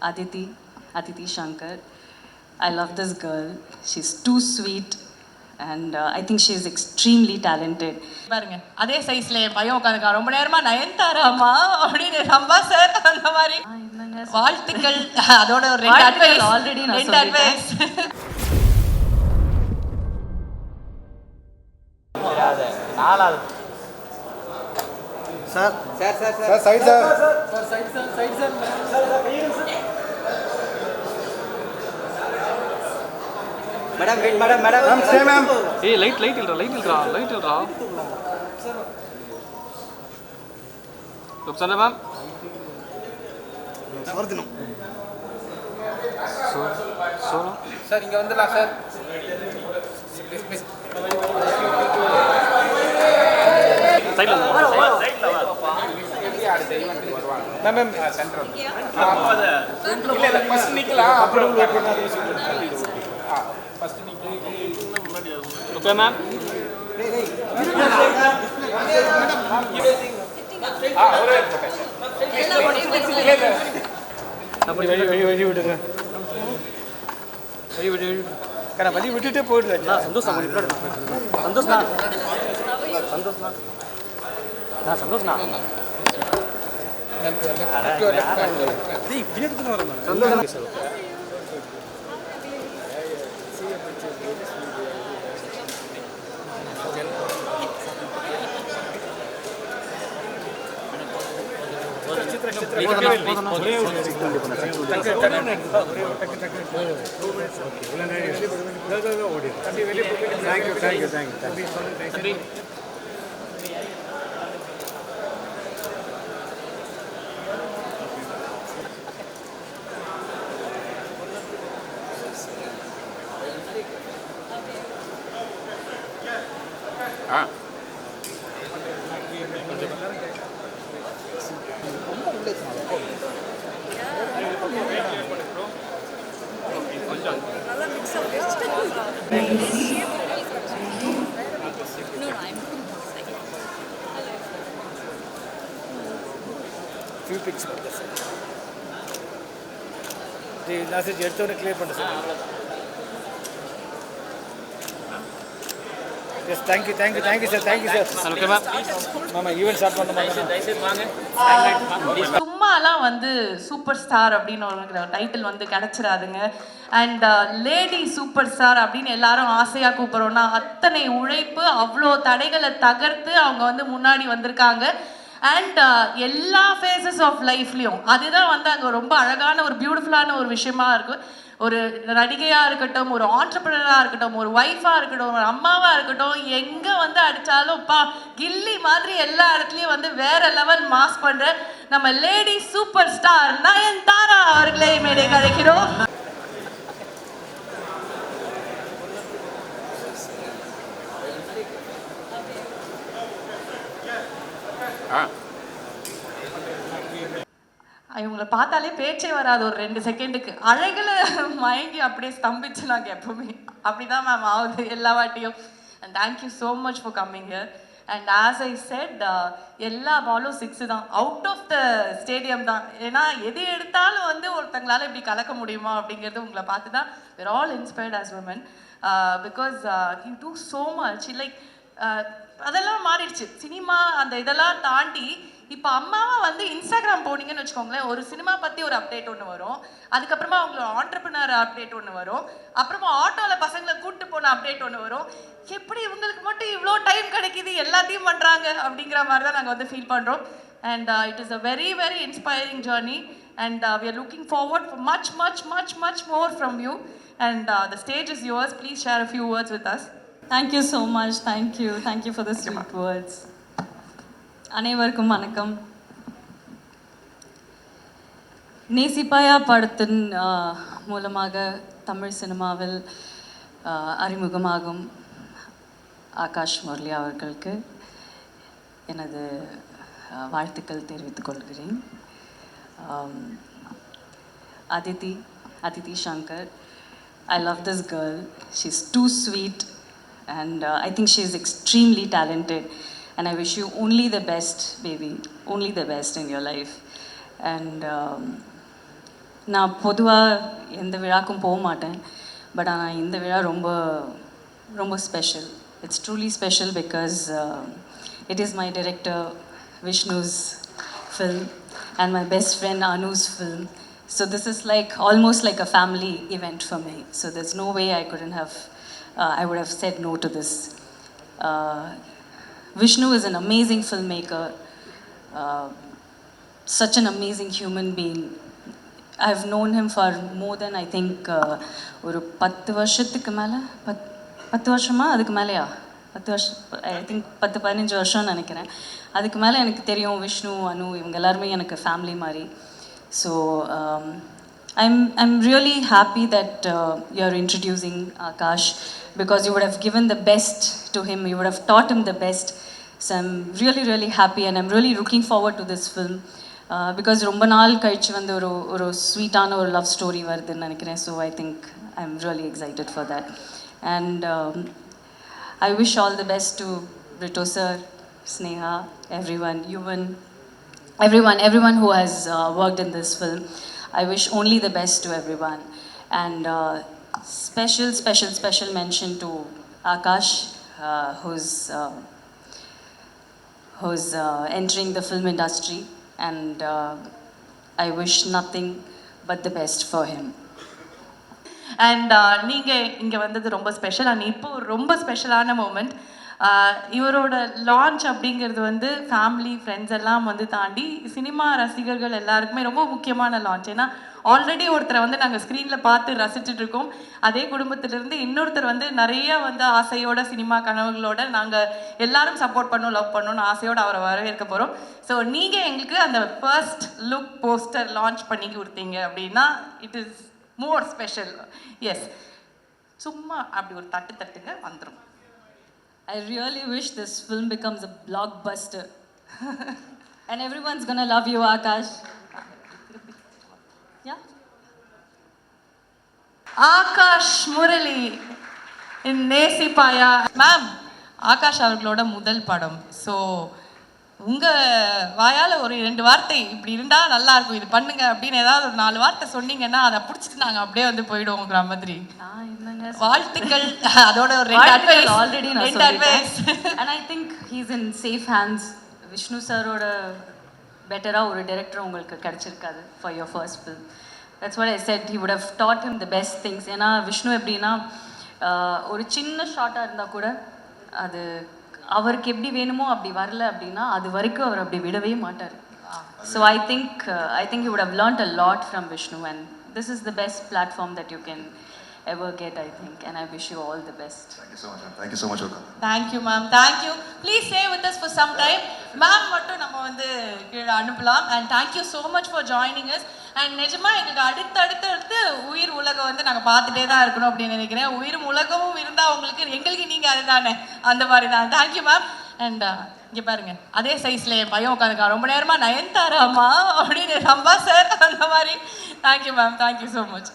Aditi Shankar. I love this girl. She's too sweet and I think she is extremely talented. பாருங்க அதே சைஸ்ல என் பையன் உட்காந்துருக்கான் ரொம்ப நேரமா நயன்தாராமா அப்படின்னு ரம்பா சார் அந்த மாதிரி வாழ்த்துக்கள். அதோட ஒரு ரெண்டு அட்வைஸ் ஆல்ரெடி நான் ரெண்டு அட்வைஸ். நாலாவது sir sir sir sir side sir sir side sir side sir madam wait madam madam ma'am stay ma'am ஏய் லைட் இல்லடா லுக்ஸ் மேம் வர்தனம் சோலோ சார் இங்க வந்துடலாம் சார் சைடுல மேம் மேம் சென்டர் இல்ல இல்ல ஃபர்ஸ்ட் நிக்கலாம் அப்புறம் வெயிட் பண்ணாதீங்க ஃபர்ஸ்ட் நிக்கலாம் ஓகே மேம் ஒரே அப்படி வழி விடுங்க கடை வழி விட்டுட்டே போயிடுறேன் சந்தோஷம் சந்தோஷ்ண்ணா few pics பண்ணுங்க சார் இது மெசேஜ் எடுத்தோடனே கிளியர் பண்ணுங்க sir yes thank you sir okay ma'am மாமா ஈவென்ட் ஸ்டார்ட் பண்ணுமா சும்மாலாம் வந்து சூப்பர் ஸ்டார் அப்படின்னு ஒரு டைட்டில் வந்து கிடைச்சிடாதுங்க. அண்ட் லேடி சூப்பர் ஸ்டார் அப்படின்னு எல்லாரும் ஆசையாக கூப்பிட்றோன்னா அத்தனை உழைப்பு அவ்வளோ தடைகளை தகர்த்து அவங்க வந்து முன்னாடி வந்திருக்காங்க. அண்ட் எல்லா ஃபேஸஸ் ஆஃப் லைஃப்லேயும் அதுதான் வந்து அங்கே ரொம்ப அழகான ஒரு பியூட்டிஃபுல்லான ஒரு விஷயமா இருக்கும். ஒரு நடிகையாக இருக்கட்டும், ஒரு ஆண்டர்பிரனராக இருக்கட்டும், ஒரு ஒய்ஃபாக இருக்கட்டும், ஒரு அம்மாவாக இருக்கட்டும், எங்கே வந்து அடித்தாலும் கில்லி மாதிரி எல்லா இடத்துலையும் வந்து வேற லெவல் மாஸ் பண்ணுற நம்ம லேடி சூப்பர் ஸ்டார் நயன்தாரா அவர்களே மேடை கழிக்கிறோம். இவங்களை பார்த்தாலே பேச்சே வராது ஒரு 2 செகண்டுக்கு. அழகில் மயங்கி அப்படியே ஸ்தம்பிச்சு நாங்கள் எப்பவுமே அப்படிதான் மேம் ஆகுது எல்லா வாட்டியும். And thank you so much for coming here. And as I set எல்லா பாலும் 6 தான், அவுட் ஆஃப் த ஸ்டேடியம் தான். ஏன்னா எது எடுத்தாலும் வந்து ஒருத்தங்களால இப்படி கலக்க முடியுமா அப்படிங்கிறது உங்களை பார்த்து தான் we're all inspired as women because you do so much. Like அதெல்லாம் மாறிடுச்சு சினிமா அந்த இதெல்லாம் தாண்டி. இப்போ அம்மாவா வந்து இன்ஸ்டாகிராம் போனீங்கன்னு வச்சுக்கோங்களேன், ஒரு சினிமா பற்றி ஒரு அப்டேட் ஒன்று வரும், அதுக்கப்புறமா அவங்களோட ஆண்டர்பிரினர் அப்டேட் ஒன்று வரும், அப்புறமா ஆட்டோவில் பசங்களை கூப்பிட்டு போன அப்டேட் ஒன்று வரும். எப்படி இவங்களுக்கு மட்டும் இவ்வளோ டைம் கிடைக்கிது எல்லாத்தையும் பண்ணுறாங்க அப்படிங்கிற மாதிரி தான் நாங்கள் வந்து ஃபீல் பண்ணுறோம். And it is a very very inspiring journey and we are looking forward for much more from you and the stage is yours. Please share a few words with us. Thank you so much. Thank you for the sweet words. அனைவருக்கும் வணக்கம். நேசிப்பாயா படத்தின் மூலமாக தமிழ் சினிமாவில் அறிமுகமாகும் ஆகாஷ் முரளி அவர்களுக்கு எனது வாழ்த்துக்கள் தெரிவித்துக் கொள்கிறேன். Aditi Shankar. I love this girl. She's too sweet and I think she is extremely talented. And I wish you only the best, baby. Only the best in your life. And நான் பொதுவாக எந்த விழாக்கும் போக மாட்டேன், but ஆனால் இந்த விழா ரொம்ப ரொம்ப special. It's truly special because it is my director Vishnu's film and my best friend Anu's film. So this is like almost like a family event for me. So there's no way I couldn't have, I would have said no to this. Vishnu is an amazing filmmaker, such an amazing human being. I've known him for more than I think ஒரு 10 வருஷத்துக்கு மேலே 10 வருஷமா அதுக்கு மேலேயா 10 வருஷம் I think 10-15 வருஷம்னு நினைக்கிறேன். அதுக்கு மேலே எனக்கு தெரியும் விஷ்ணு அனு இவங்க எல்லாருமே எனக்கு ஃபேமிலி மாதிரி. So I'm really happy that you're introducing Akash because you would have given the best to him, you would have taught him the best. So I'm really happy and I'm really looking forward to this film. Because ரொம்ப நாள் கழிச்சு வந்து ஒரு ஸ்வீட்டான ஒரு love story வருதுன்னு நினைக்கிறேன். So I think I am really excited for that. And I wish all the best to Brito sir, Sneha, everyone, Yuvan, everyone who has worked in this film. I wish only the best to everyone. And special mention to Akash, who's entering the film industry. And I wish nothing but the best for him. And நீங்கள் இங்கே வந்தது ரொம்ப special. And இப்போ ரொம்ப ஸ்பெஷலான moment. இவரோட launch அப்படிங்கிறது வந்து ஃபேமிலி ஃப்ரெண்ட்ஸ் எல்லாம் வந்து தாண்டி சினிமா ரசிகர்கள் எல்லாருக்குமே ரொம்ப முக்கியமான லான்ச். ஏன்னா ஆல்ரெடி ஒருத்தரை வந்து நாங்கள் ஸ்க்ரீனில் பார்த்து ரசிச்சுட்டு இருக்கோம். அதே குடும்பத்திலிருந்து இன்னொருத்தர் வந்து நிறைய வந்து ஆசையோட சினிமா கனவுகளோட நாங்கள் எல்லாரும் சப்போர்ட் பண்ணோம், லவ் பண்ணோன்னு ஆசையோடு அவரை வரவேற்க போகிறோம். ஸோ நீங்கள் எங்களுக்கு அந்த ஃபர்ஸ்ட் லுக் போஸ்டர் லான்ச் பண்ணி கொடுத்தீங்க அப்படின்னா it is more special. Yes, சும்மா அப்படி ஒரு தட்டுங்க வந்துடும். I really wish this film becomes a blockbuster. And everyone's gonna love you, Akash. Yeah? Akash Murali நேசிப்பாயா ma'am, Akash அவர்களோட முதல் படம். ஸோ உங்கள் வாயால் ஒரு 2 வார்த்தை இப்படி இருந்தால் நல்லாயிருக்கும், இது பண்ணுங்க அப்படின்னு ஏதாவது ஒரு 4 வார்த்தை சொன்னீங்கன்னா அதை பிடிச்சிட்டு நாங்கள் அப்படியே வந்து போயிடுவோங்கிற மாதிரி. வாழ்த்துக்கள். அதோட ஒரு 2 அட்வைஸ் ஆல்ரெடி நான் சொல்லிட்டேன். And I think he's in safe hands. Vishnu சாரோட பெட்டராக ஒரு டைரக்டர் உங்களுக்கு கிடைச்சிருக்காது for your first film. That's what I said, he would have taught him the best things. ஏன்னா விஷ்ணு எப்படின்னா ஒரு சின்ன ஷார்ட்டாக இருந்தால் கூட அது அவருக்கு எப்படி வேணுமோ அப்படி வரல அப்படின்னா அது வரைக்கும் அவர் அப்படி விடவே மாட்டார். So I think he would have learnt a lot from Vishnu and this is the best platform that you can ever get, I think, and I wish you all the best. Thank you so much, ma'am. Thank you so much, Oka. Thank you, ma'am. Thank you. Please stay with us for some time. Ma'am மட்டும் நம்ம வந்து கீழே அனுப்பலாம். And thank you so much for joining us. And நிஜமா எங்களுக்கு அடுத்து உயிர் உலகம் வந்து நாங்கள் பார்த்துட்டே தான் இருக்கணும் அப்படின்னு நினைக்கிறேன். உயிரும் உலகமும் இருந்தால் உங்களுக்கு எங்களுக்கு நீங்கள் அதுதானே, அந்த மாதிரி தான். Thank you ma'am. அண்ட் இங்கே பாருங்க, அதே சைஸில் என் பையன் உட்காந்துக்கா ரொம்ப நேரமாக நயன்தாராமா அப்படின்னு ரம்பா சார் அந்த மாதிரி. Thank you ma'am, thank you so much.